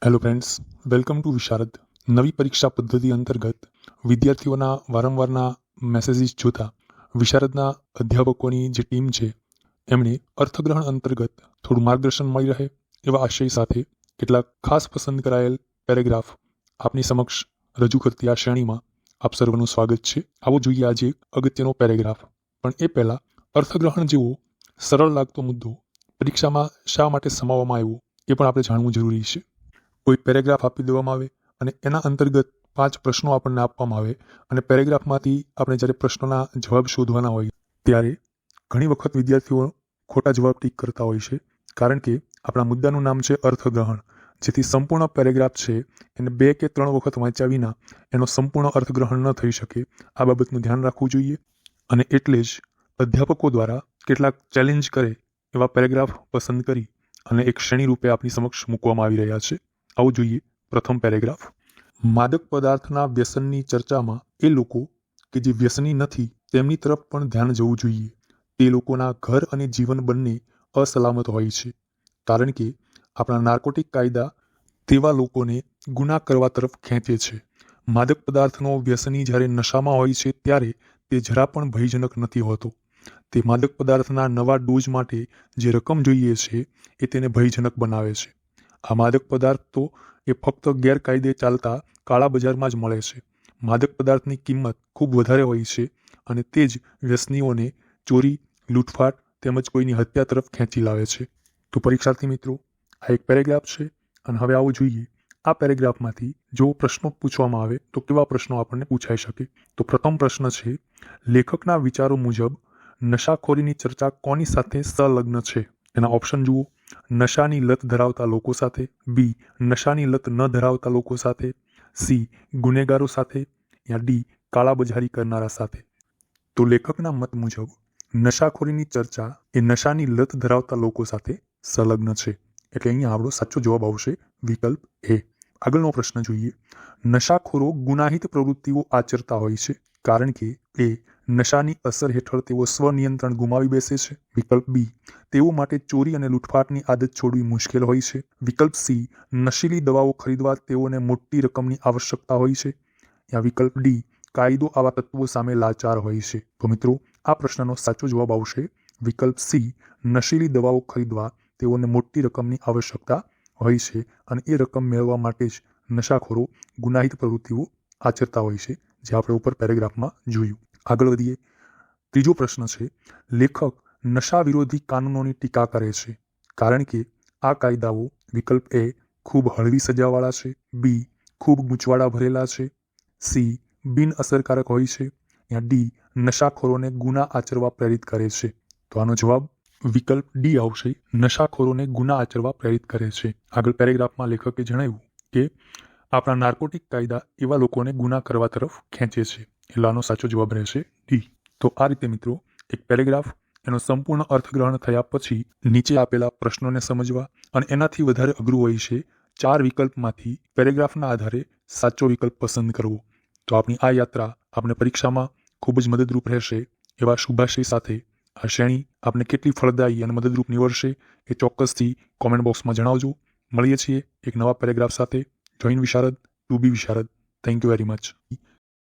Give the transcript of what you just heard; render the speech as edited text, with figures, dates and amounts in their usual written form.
Hello friends, welcome to વિશારદ. નવી પરીક્ષા પદ્ધતિ અંતર્ગત વિદ્યાર્થીઓના વારંવારના મેસેજીસ જોતા વિશારદના અધ્યાપકોની જે ટીમ છે એમણે અર્થગ્રહણ અંતર્ગત થોડું માર્ગદર્શન મળી રહે એવા આશય સાથે કેટલાક ખાસ પસંદ કરાયેલ પેરેગ્રાફ આપની સમક્ષ રજૂ કરતી આ શ્રેણીમાં આપ સર્વનું સ્વાગત છે. આવો જોઈએ આજે એક અગત્યનો પેરેગ્રાફ. પણ એ પહેલાં અર્થગ્રહણ જેવો સરળ લાગતો મુદ્દો પરીક્ષામાં શા માટે સમાવવામાં આવ્યો એ પણ આપણે જાણવું જરૂરી છે. કોઈ પેરેગ્રાફ આપી દેવામાં આવે અને એના અંતર્ગત 5 પ્રશ્નો આપણને આપવામાં આવે અને પેરેગ્રાફમાંથી આપણે જ્યારે પ્રશ્નોના જવાબ શોધવાના હોય ત્યારે ઘણી વખત વિદ્યાર્થીઓ ખોટા જવાબ ટીક કરતા હોય છે, કારણ કે આપણા મુદ્દાનું નામ છે અર્થગ્રહણ, જેથી સંપૂર્ણ પેરેગ્રાફ છે એને 2 કે 3 વખત વાંચ્યા વિના એનો સંપૂર્ણ અર્થગ્રહણ ન થઈ શકે. આ બાબતનું ધ્યાન રાખવું જોઈએ અને એટલે જ અધ્યાપકો દ્વારા કેટલાક ચેલેન્જ કરે એવા પેરેગ્રાફ પસંદ કરી અને એક શ્રેણી રૂપે આપની સમક્ષ મૂકવામાં આવી રહ્યા છે. આવું જોઈએ પ્રથમ પેરેગ્રાફ. માદક પદાર્થના વ્યસનની ચર્ચામાં એ લોકો કે જે વ્યસની નથી તેમની તરફ પણ ધ્યાન જવું જોઈએ. તે લોકોના ઘર અને જીવન બંને અસલામત હોય છે, કારણ કે આપણા નાર્કોટિક કાયદા તેવા લોકોને ગુના કરવા તરફ ખેંચે છે. માદક પદાર્થનો વ્યસની જ્યારે નશામાં હોય છે ત્યારે તે જરા પણ ભયજનક નથી હોતો. તે માદક પદાર્થના નવા ડોઝ માટે જે રકમ જોઈએ છે એ તેને ભયજનક બનાવે છે. આ માદક પદાર્થ તો એ ફક્ત ગેરકાયદે ચાલતા કાળા બજારમાં જ મળે છે. માદક પદાર્થની કિંમત ખૂબ વધારે હોય છે અને તે જ વ્યસનીઓને ચોરી, લૂંટફાટ તેમજ કોઈની હત્યા તરફ ખેંચી લાવે છે. તો પરીક્ષાર્થી મિત્રો, આ એક પેરેગ્રાફ છે અને હવે આવું જોઈએ આ પેરેગ્રાફમાંથી જો પ્રશ્નો પૂછવામાં આવે તો કેવા પ્રશ્નો આપણને પૂછાઈ શકે. તો પ્રથમ પ્રશ્ન છે, લેખકના વિચારો મુજબ નશાખોરીની ચર્ચા કોની સાથે સંલગ્ન છે? એના ઓપ્શન જુઓ. નશાની લત ધરાવતા લોકો સાથે, બી નશાની લત ન ધરાવતા લોકો સાથે, સી ગુનેગારો સાથે, યા ડી કાળાબજારી કરનારા સાથે. તો લેખકના મત મુજબ નશાખોરીની ચર્ચા એ નશાની લત ધરાવતા લોકો સાથે સંલગ્ન છે, એટલે અહીંયા આપણો સાચો જવાબ આવશે વિકલ્પ એ. આગળનો પ્રશ્ન જોઈએ. નશાખોરો ગુનાહિત પ્રવૃત્તિઓ આચરતા હોય છે કારણ કે એ નશાની અસર હેઠળ તેઓ સ્વનિયંત્રણ ગુમાવી બેસે છે. વિકલ્પ બી, તેઓ માટે ચોરી અને લૂંટફાટની આદત છોડવી મુશ્કેલ હોય છે. વિકલ્પ સી, નશીલી દવાઓ ખરીદવા તેઓને મોટી રકમની આવશ્યકતા હોય છે. યા વિકલ્પ ડી, કાયદો આવા તત્વો સામે લાચાર હોય છે. તો મિત્રો, આ પ્રશ્નનો સાચો જવાબ આવશે વિકલ્પ સી, નશીલી દવાઓ ખરીદવા તેઓને મોટી રકમની આવશ્યકતા હોય છે અને એ રકમ મેળવવા માટે જ નશાખોરો ગુનાહિત પ્રવૃત્તિઓ આચરતા હોય છે, જે આપણે ઉપર પેરેગ્રાફમાં જોયું. આગળ વધીએ. ત્રીજો પ્રશ્ન છે, લેખક નશા વિરોધી કાનૂનોની ટીકા કરે છે કારણ કે આ કાયદાઓ વિકલ્પ એ ખૂબ હળવી સજાવાળા છે, બી ખૂબ ગૂંચવાડા ભરેલા છે, સી બિન અસરકારક હોય છે, યા ડી નશાખોરોને ગુના આચરવા પ્રેરિત કરે છે. તો આનો જવાબ વિકલ્પ ડી આવશે, નશાખોરોને ગુના આચરવા પ્રેરિત કરે છે. આગળ પેરેગ્રાફમાં લેખકે જણાવ્યું કે આપણા નાર્કોટિક કાયદા એવા લોકોને ગુના કરવા તરફ ખેંચે છે, એટલે આનો સાચો જવાબ રહેશે ડી. તો આ રીતે મિત્રો, એક પેરેગ્રાફ એનો સંપૂર્ણ અર્થગ્રહણ થયા પછી નીચે આપેલા પ્રશ્નોને સમજવા અને એનાથી વધારે અઘરું હોય છે 4 વિકલ્પમાંથી પેરેગ્રાફના આધારે સાચો વિકલ્પ પસંદ કરવો. તો આપણી આ યાત્રા આપણે પરીક્ષામાં ખૂબ જ મદદરૂપ રહેશે એવા શુભાશય સાથે આ શ્રેણી આપને કેટલી ફળદાયી અને મદદરૂપ નીવડશે એ ચોક્કસથી કોમેન્ટ બોક્સમાં જણાવજો. મળીએ છીએ એક નવા પેરેગ્રાફ સાથે. Join Visharad, to be Visharad. Thank you very much.